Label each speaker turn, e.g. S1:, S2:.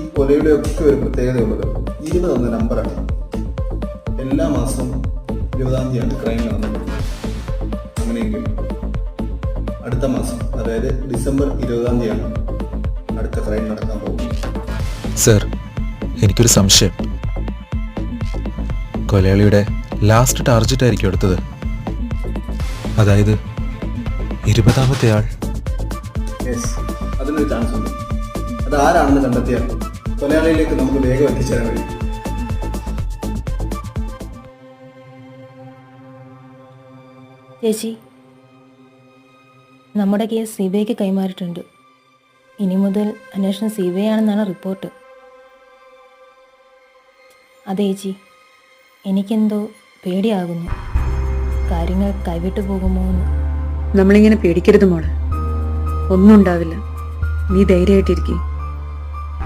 S1: ഈ കൊലയുടെ ഒക്കെ ഒരു പ്രത്യേകതയുള്ളത് 20 എന്ന നമ്പറാണ്. എല്ലാ മാസവും 20-ാം തീയതിയാണ് ക്രൈം നടന്നിട്ടുള്ളത്. അങ്ങനെയെങ്കിൽ അടുത്ത മാസം, അതായത് ഡിസംബർ 20-ാം തീയതിയാണ് അടുത്ത ക്രൈം നടക്കാൻ പോകുന്നത്.
S2: സർ, എനിക്കൊരു സംശയം. കൊലയാളിയുടെ ലാസ്റ്റ് ടാർഗറ്റ് ആയിരിക്കും എടുത്തത്. അതായത് 20-ാമത്തെ ആൾ.
S1: യെസ്, അതിനൊരു ചാൻസ് ഉണ്ട്. അത് ആരാണെന്ന് കണ്ടെത്തിയാൽ കൊലയാളിയിലേക്ക് നമുക്ക് വേഗം എത്തിച്ചേരാൻ കഴിയും.
S3: ചേച്ചി, നമ്മുടെ കേസ് CBIക്ക് കൈമാറിയിട്ടുണ്ട്. ഇനി മുതൽ അന്വേഷണം CBI ആണെന്നാണ് റിപ്പോർട്ട്. അതെ ചേച്ചി, എനിക്കെന്തോ പേടിയാകുന്നു. കാര്യങ്ങൾ കൈവിട്ടു പോകുമോ എന്ന്.
S4: നമ്മളിങ്ങനെ പേടിക്കരുത് മോളെ, ഒന്നും ഉണ്ടാവില്ല. നീ ധൈര്യമായിട്ടിരിക്കും.